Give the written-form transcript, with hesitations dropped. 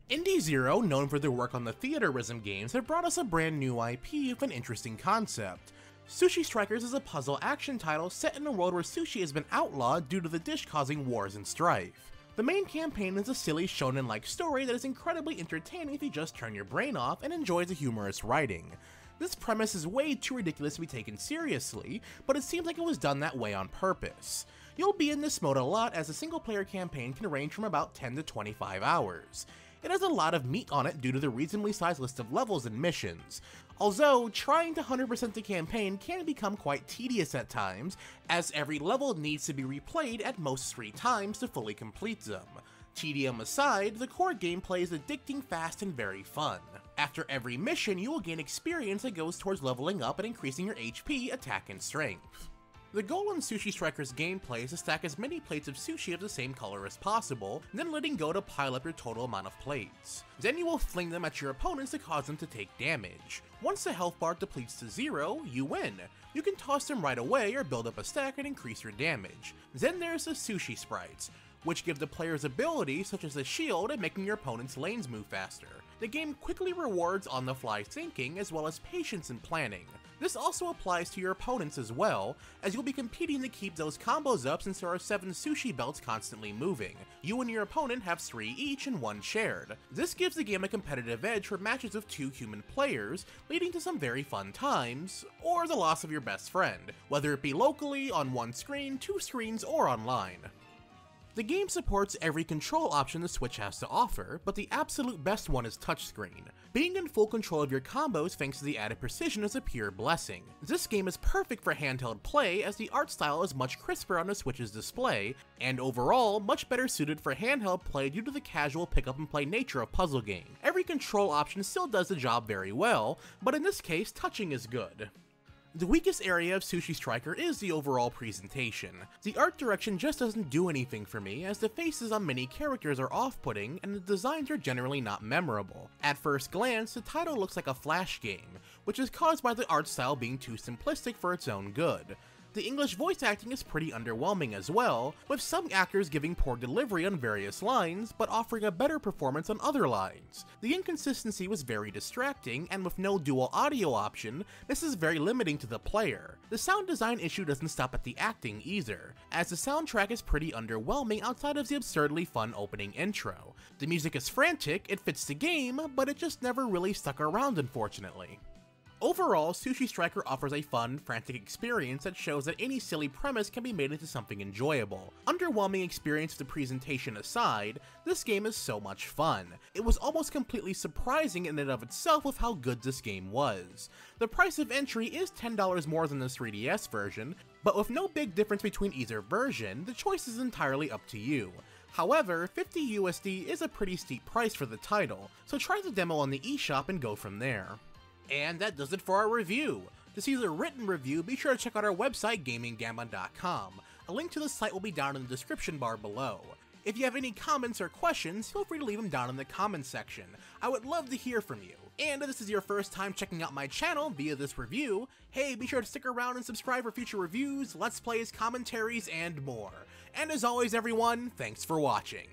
Indie Zero, known for their work on the Theaterism games, have brought us a brand new IP with an interesting concept. Sushi Strikers is a puzzle action title set in a world where sushi has been outlawed due to the dish causing wars and strife. The main campaign is a silly shonen-like story that is incredibly entertaining if you just turn your brain off and enjoy the humorous writing. This premise is way too ridiculous to be taken seriously, but it seems like it was done that way on purpose. You'll be in this mode a lot as a single-player campaign can range from about 10 to 25 hours. It has a lot of meat on it due to the reasonably sized list of levels and missions, although trying to 100% the campaign can become quite tedious at times, as every level needs to be replayed at most 3 times to fully complete them. Tedium aside, the core gameplay is addicting, fast, and very fun. After every mission, you will gain experience that goes towards leveling up and increasing your HP, attack, and strength. The goal in Sushi Strikers gameplay is to stack as many plates of sushi of the same color as possible, then letting go to pile up your total amount of plates. Then you will fling them at your opponents to cause them to take damage. Once the health bar depletes to 0, you win. You can toss them right away or build up a stack and increase your damage. Then there's the sushi sprites, which give the players abilities such as a shield and making your opponent's lanes move faster. The game quickly rewards on-the-fly thinking as well as patience and planning. This also applies to your opponents as well, as you'll be competing to keep those combos up since there are 7 sushi belts constantly moving. You and your opponent have 3 each and 1 shared. This gives the game a competitive edge for matches of 2 human players, leading to some very fun times, or the loss of your best friend, whether it be locally, on one screen, 2 screens, or online. The game supports every control option the Switch has to offer, but the absolute best one is touchscreen. Being in full control of your combos thanks to the added precision is a pure blessing. This game is perfect for handheld play as the art style is much crisper on the Switch's display, and overall much better suited for handheld play due to the casual pick up and play nature of puzzle game. Every control option still does the job very well, but in this case touching is good. The weakest area of Sushi Striker is the overall presentation. The art direction just doesn't do anything for me, as the faces on many characters are off-putting and the designs are generally not memorable. At first glance, the title looks like a Flash game, which is caused by the art style being too simplistic for its own good. The English voice acting is pretty underwhelming as well, with some actors giving poor delivery on various lines, but offering a better performance on other lines. The inconsistency was very distracting, and with no dual audio option, this is very limiting to the player. The sound design issue doesn't stop at the acting either, as the soundtrack is pretty underwhelming outside of the absurdly fun opening intro. The music is frantic, it fits the game, but it just never really stuck around unfortunately. Overall, Sushi Striker offers a fun, frantic experience that shows that any silly premise can be made into something enjoyable. Underwhelming experience of the presentation aside, this game is so much fun. It was almost completely surprising in and of itself with how good this game was. The price of entry is $10 more than the 3DS version, but with no big difference between either version, the choice is entirely up to you. However, $50 USD is a pretty steep price for the title, so try the demo on the eShop and go from there. And that does it for our review. To see the written review, be sure to check out our website, GamingGamma.com. A link to the site will be down in the description bar below. If you have any comments or questions, feel free to leave them down in the comments section. I would love to hear from you. And if this is your first time checking out my channel via this review, hey, be sure to stick around and subscribe for future reviews, let's plays, commentaries, and more. And as always everyone, thanks for watching.